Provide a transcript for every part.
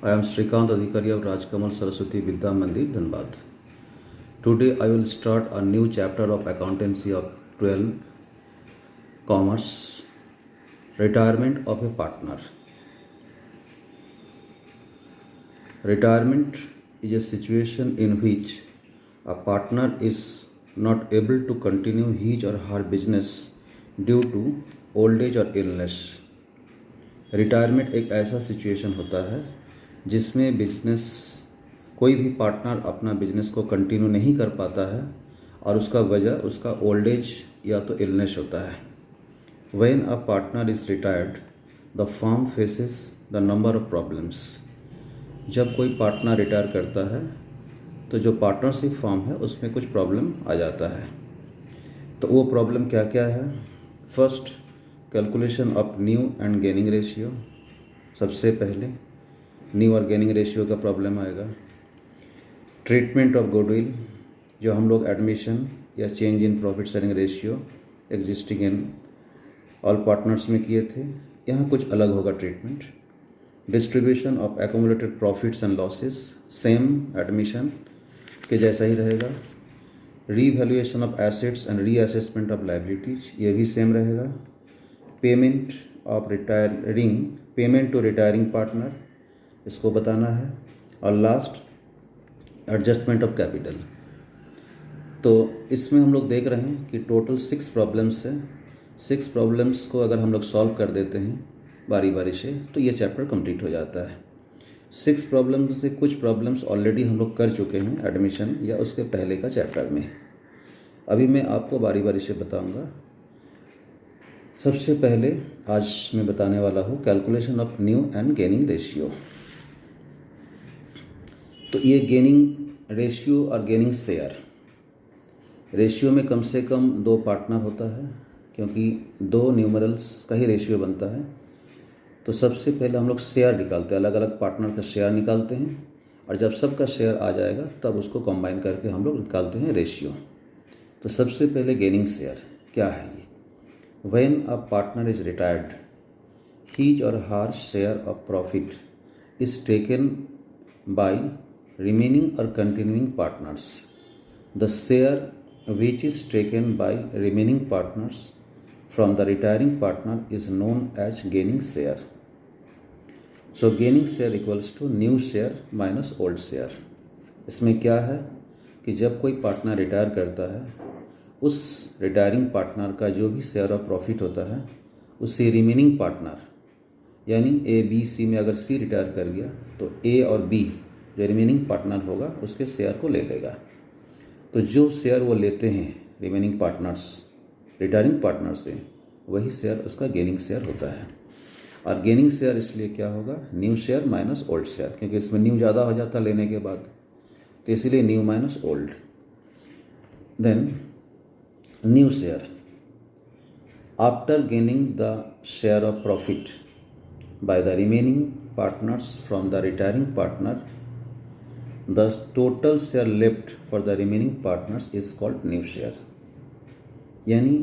I am Srikant Adhikari of Rajkamal Saraswati Vidya Mandir, Dhanbad. Today I will start a new chapter of accountancy of 12 commerce, retirement of a partner. Retirement is a situation in which a partner is not able to continue his or her business due to old age or illness. Retirement एक ऐसा situation होता है जिसमें business कोई भी partner अपना business को continue नहीं कर पाता है और उसका वजह उसका ओल्ड एज या तो इलनेस होता है. When a partner is retired the firm faces the number of problems. जब कोई पार्टनर रिटायर करता है तो जो पार्टनरशिप फर्म है उसमें कुछ प्रॉब्लम आ जाता है. तो वो प्रॉब्लम क्या क्या है? First, calculation of new and gaining ratio. सबसे पहले न्यू और गेनिंग रेशियो का प्रॉब्लम आएगा. ट्रीटमेंट ऑफ गुडविल, जो हम लोग एडमिशन या change in profit sharing ratio existing in all partners में किए थे, यहाँ कुछ अलग होगा treatment. Distribution of accumulated profits and losses, same admission के जैसा ही रहेगा. Revaluation of assets and reassessment of liabilities, ये भी सेम रहेगा. पेमेंट टू रिटायरिंग पार्टनर, इसको बताना है. और लास्ट, एडजस्टमेंट ऑफ कैपिटल. तो इसमें हम लोग देख रहे हैं कि टोटल 6 प्रॉब्लम्स है. 6 प्रॉब्लम्स को अगर हम लोग सॉल्व कर देते हैं बारी बारी से तो ये चैप्टर कंप्लीट हो जाता है. 6 प्रॉब्लम्स से कुछ प्रॉब्लम्स ऑलरेडी हम लोग कर चुके हैं एडमिशन या उसके पहले का चैप्टर में. अभी मैं आपको बारी बारी से बताऊंगा. सबसे पहले आज मैं बताने वाला हूँ calculation of new and gaining ratio. तो ये गेनिंग रेशियो और गेनिंग शेयर, रेशियो में कम से कम 2 पार्टनर होता है क्योंकि 2 न्यूमरल्स का ही रेशियो बनता है. तो सबसे पहले हम लोग शेयर निकालते हैं, अलग अलग पार्टनर का शेयर निकालते हैं और जब सबका शेयर आ जाएगा तब उसको कंबाइन करके हम लोग निकालते हैं रेशियो. तो सबसे पहले गेनिंग शेयर क्या है ये? When a partner is retired his or her share of profit is taken by remaining or continuing partners. The share which is taken by remaining partners from the retiring partner is known as gaining share. So gaining share equals to new share minus old share. इसमें क्या है कि जब कोई partner retire करता है उस retiring partner का जो भी शेयर ऑफ प्रॉफिट होता है उससे रिमेनिंग पार्टनर यानी ए बी सी में अगर सी रिटायर कर गया तो ए और बी जो रिमेनिंग पार्टनर होगा उसके शेयर को ले लेगा. तो जो शेयर वो लेते हैं रिमेनिंग पार्टनर्स रिटायरिंग पार्टनर से वही शेयर उसका गेनिंग शेयर होता है. और गेनिंग शेयर इसलिए क्या होगा? New share minus old share, क्योंकि इसमें न्यू ज़्यादा हो जाता लेने के बाद, तो इसीलिए new minus old. Then new share after gaining the share of profit by the remaining partners from the retiring partner the total share left for the remaining partners is called new share. यानी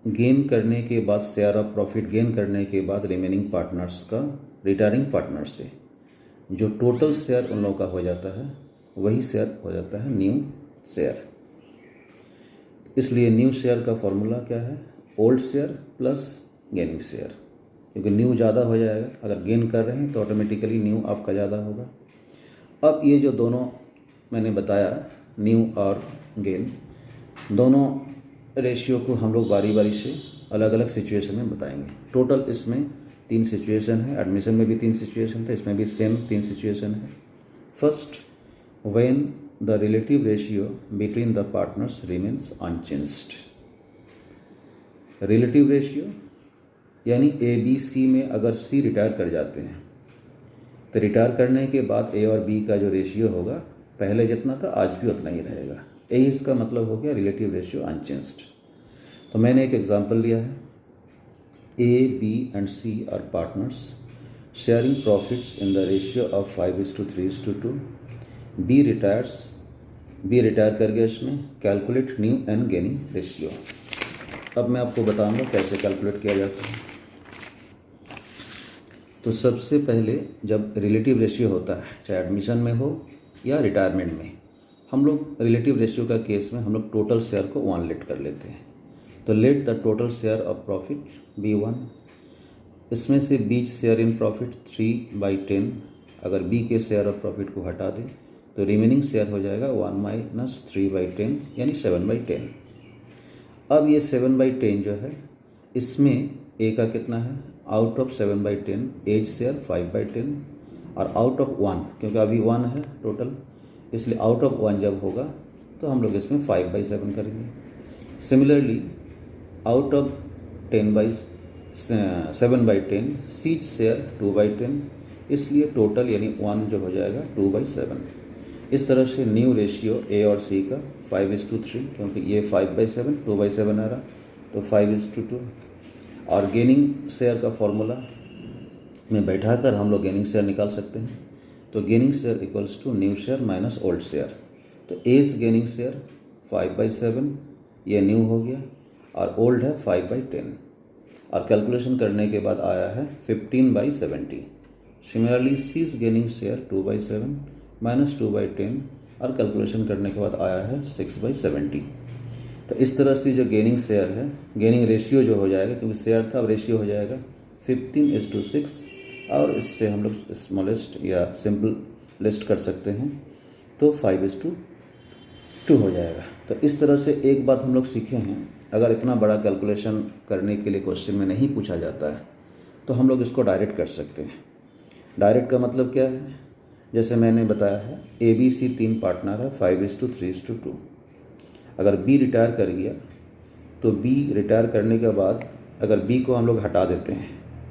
gain करने के बाद share of profit gain करने के बाद remaining partners का retiring partner से जो टोटल शेयर उन लोगों का हो जाता है वही शेयर हो जाता है न्यू शेयर. इसलिए न्यू शेयर का फॉर्मूला क्या है? Old share plus gaining share, क्योंकि न्यू ज़्यादा हो जाएगा. अगर गेन कर रहे हैं तो ऑटोमेटिकली न्यू आपका ज़्यादा होगा. अब ये जो दोनों मैंने बताया न्यू और गेन, दोनों रेशियो को हम लोग बारी बारी से अलग अलग सिचुएशन में बताएंगे. टोटल इसमें 3 सिचुएशन है. एडमिशन में भी 3 सिचुएशन था, इसमें भी सेम 3 सिचुएशन है. First, when the relative ratio between the partners remains unchanged. Relative ratio यानी ए बी सी में अगर सी रिटायर कर जाते हैं तो रिटायर करने के बाद ए और बी का जो रेशियो होगा पहले जितना था आज भी उतना ही रहेगा. यही इसका मतलब हो गया रिलेटिव रेशियो अनचेंज्ड. तो मैंने एक एग्जांपल लिया है. A B and C are partners sharing profits in the ratio of 5:3:2. B retire कर गया. इसमें calculate new and gaining ratio. अब मैं आपको बताऊंगा कैसे कैलकुलेट किया जाता है. तो सबसे पहले जब रिलेटिव रेशियो होता है, चाहे एडमिशन में हो या रिटायरमेंट में, हम लोग रिलेटिव रेशियो का केस में हम लोग टोटल शेयर को 1 लेट कर लेते हैं। तो let the total share of profit be 1। इसमें से बी शेयर इन प्रॉफिट 3/10। अगर बी के शेयर ऑफ प्रॉफिट को हटा दें तो रिमेनिंग शेयर हो जाएगा 1 - 3/10 यानी 7/10। अब ये 7/10 जो है, इसमें ए का कितना है, आउट ऑफ 7/10 एज शेयर 5/10 और आउट ऑफ 1, क्योंकि अभी 1 है टोटल, इसलिए आउट ऑफ 1 जब होगा तो हम लोग इसमें 5/7 करेंगे। Similarly out of 7/10 C's share 2/10, इसलिए टोटल यानी 1 जो हो जाएगा 2/7। इस तरह से न्यू रेशियो ए और सी का 5:3, क्योंकि ये 5/7 2/7 आ रहा, तो 5:2। और गेनिंग शेयर का फॉर्मूला में बैठाकर हम लोग गेनिंग शेयर निकाल सकते हैं। तो gaining share equals to new share minus old share. तो एज गेनिंग शेयर 5/7, ये न्यू हो गया, और ओल्ड है 5/10, और कैलकुलेशन करने के बाद आया है 15/70। Similarly C's gaining share 2/7 minus 2/10, और कैलकुलेशन करने के बाद आया है 6/70। तो इस तरह से जो गेनिंग शेयर है, गेनिंग रेशियो जो हो जाएगा, क्योंकि शेयर था अब रेशियो हो जाएगा 15:6, और इससे हम लोग स्मॉलेस्ट या सिंपल लिस्ट कर सकते हैं, तो 5:2 हो जाएगा। तो इस तरह से एक बात हम लोग सीखे हैं, अगर इतना बड़ा कैलकुलेशन करने के लिए क्वेश्चन में नहीं पूछा जाता है तो हम लोग इसको डायरेक्ट कर सकते हैं। डायरेक्ट का मतलब क्या है, जैसे मैंने बताया है ABC 3 पार्टनर है 5:3:2। अगर B रिटायर कर गया तो B रिटायर करने के बाद अगर B को हम लोग हटा देते हैं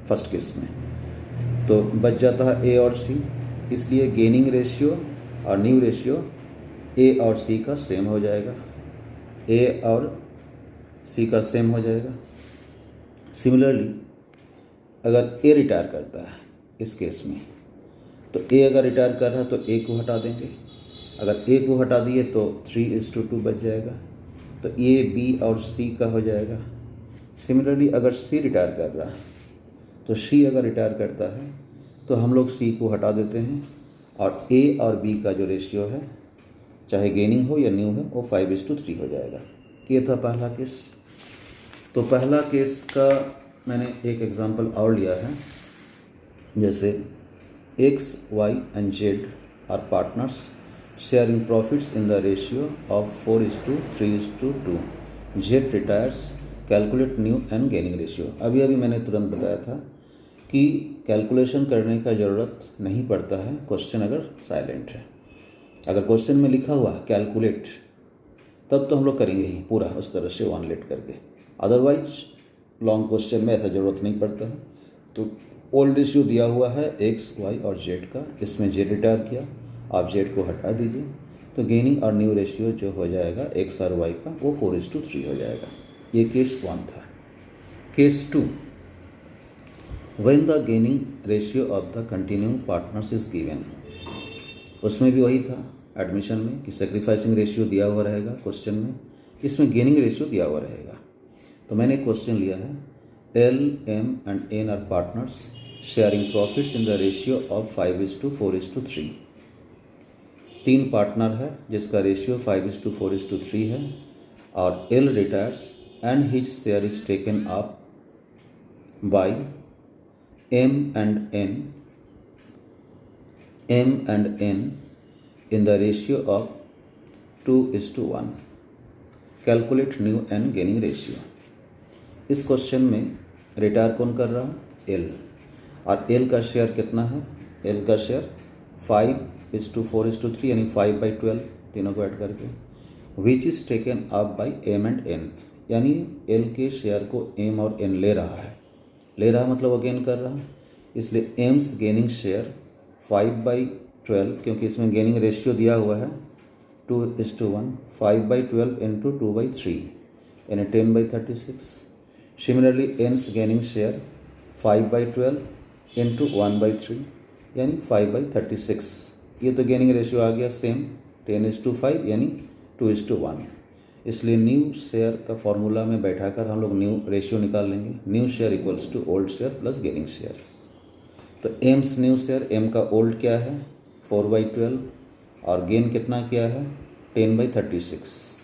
फर्स्ट केस में, तो बच जाता है A और C। इसलिए गेनिंग रेशियो और न्यू रेशियो A और C का सेम हो जाएगा, A और C का सेम हो जाएगा। सिमिलरली अगर A रिटायर करता है इस केस में, तो A अगर रिटायर कर रहा है तो A को हटा देंगे। अगर A को हटा दिए तो 3:2 बच जाएगा, तो A B और C का हो जाएगा। सिमिलरली अगर C रिटायर कर रहा है तो C अगर रिटायर करता है तो हम लोग C को हटा देते हैं, और A और B का जो रेशियो है, चाहे गेनिंग हो या न्यू है, वो 5:3 हो जाएगा। ये था पहला केस। तो पहला केस का मैंने एक एग्जांपल और लिया है, जैसे X, Y and Z are partners sharing profits in the ratio of 4:3:2. Z retires, calculate new and gaining ratio। अभी मैंने तुरंत बताया था कि कैलकुलेशन करने का ज़रूरत नहीं पड़ता है क्वेश्चन अगर साइलेंट है। अगर क्वेश्चन में लिखा हुआ कैलकुलेट, तब तो हम लोग करेंगे ही पूरा उस तरह से 1 लेट करके, अदरवाइज लॉन्ग क्वेश्चन में ऐसा ज़रूरत नहीं पड़ता है। तो ओल्ड रेशियो दिया हुआ है X, Y और Z का, इसमें Z रिटायर किया, आप Z को हटा दीजिए, तो गेनिंग और न्यू रेशियो जो हो जाएगा X और Y का, वो 4:3 हो जाएगा। ये केस 1 था। Case 2, when the gaining ratio of the continuing partners is given. उसमें भी वही था एडमिशन में कि सेक्रीफाइसिंग रेशियो दिया हुआ रहेगा क्वेश्चन में, इसमें गेनिंग रेशियो दिया हुआ रहेगा। तो मैंने क्वेश्चन लिया है L, M and N are partners sharing profits in the ratio of 5:4:3। 3 partner है जिसका रेशियो 5:4:3 है, और L retires and his share is taken up by M and N in the ratio of 2:1। Calculate new and gaining ratio. इस question में retire कौन कर रहा है, L, और L का शेयर कितना है, L का शेयर 5:4:3 यानी 5/12, तीनों को ऐड करके, which is taken up by M and N, यानी L के शेयर को M और N ले रहा है। ले रहा मतलब वो गेन कर रहा है, इसलिए M's गेनिंग शेयर 5/12, क्योंकि इसमें गेनिंग रेशियो दिया हुआ है 2:1, 5/12 इंटू 2/3 यानी 10/36। Similarly N's gaining share 5/12 into 1/3 यानी 5/36। ये तो गेनिंग रेशियो आ गया सेम 10:5 यानी 2:1। इसलिए न्यू शेयर का फॉर्मूला में बैठाकर हम लोग न्यू रेशियो निकाल लेंगे। New share equals to old share plus gaining share. तो एम्स न्यू शेयर, एम का ओल्ड क्या है 4/12 और गेन कितना किया है 10/36,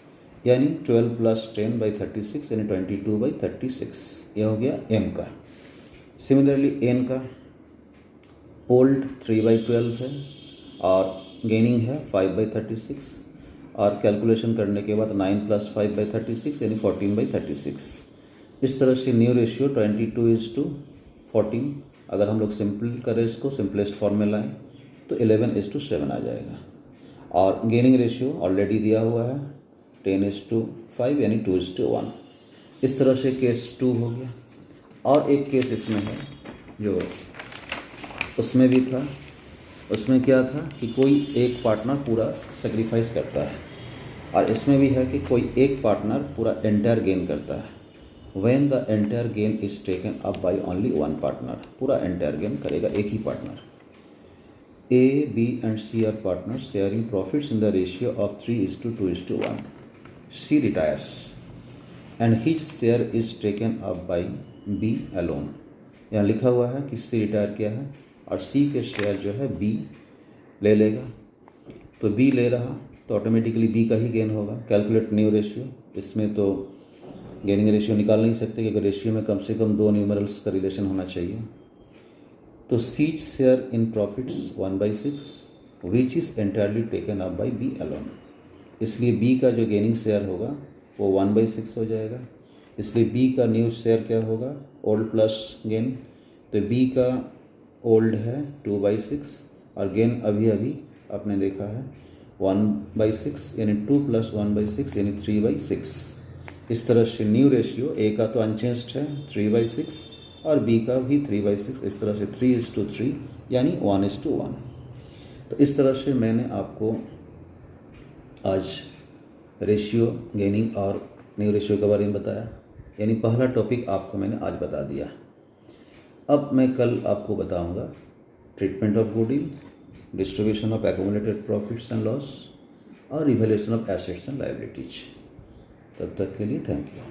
यानी 12 + 10/36 यानी 22/36, ये हो गया एम का। सिमिलरली एन का ओल्ड 3/12 है और गेनिंग है 5/36 और कैलकुलेशन करने के बाद 9 + 5/36 यानी 14/36। इस तरह से न्यू रेशियो 22:14। अगर हम लोग सिंपल करें इसको, सिंपलेस्ट फॉर्म में लाएँ तो 11:7 आ जाएगा। और गेनिंग रेशियो ऑलरेडी दिया हुआ है 10:5 यानी 2:1। इस तरह से केस 2 हो गया। और एक केस इसमें है जो उसमें भी था, उसमें क्या था कि कोई एक पार्टनर पूरा सेक्रीफाइस करता है, और इसमें भी है कि कोई एक पार्टनर पूरा एंटायर गेन करता है। When the entire gain is taken up by only one partner, पूरा एंटायर गेन करेगा एक ही partner. A, B and C are partners sharing profits in the ratio of 3:2:1. C retires and his share is taken up by B alone. यहाँ लिखा हुआ है कि C retire किया है और C के शेयर जो है B ले लेगा। तो B ले रहा तो ऑटोमेटिकली B का ही गेन होगा। कैलकुलेट न्यू रेशियो, इसमें तो गेनिंग रेशियो निकाल नहीं सकते क्योंकि रेशियो में कम से कम 2 न्यूमरल्स का रिलेशन होना चाहिए। तो C's share in profits 1/6 which is entirely taken up bye B alone, इसलिए B का जो गेनिंग शेयर होगा वो 1/6 हो जाएगा। इसलिए B का न्यू शेयर क्या होगा ओल्ड प्लस गेन, तो B का ओल्ड है 2/6 और गेन अभी अभी आपने देखा है 1/6 यानी 2 + 1/6 यानी 3/6। इस तरह से न्यू रेशियो A का तो अनचेंज्ड है 3/6 और B का भी 3/6, इस तरह से 3:3 यानी 1:1। तो इस तरह से मैंने आपको आज रेशियो, गेनिंग और न्यू रेशियो के बारे में बताया, यानी पहला टॉपिक आपको मैंने आज बता दिया। अब मैं कल आपको बताऊंगा treatment of goodwill, distribution of accumulated profits and loss और evaluation of assets and liabilities. तब तक के लिए थैंक यू।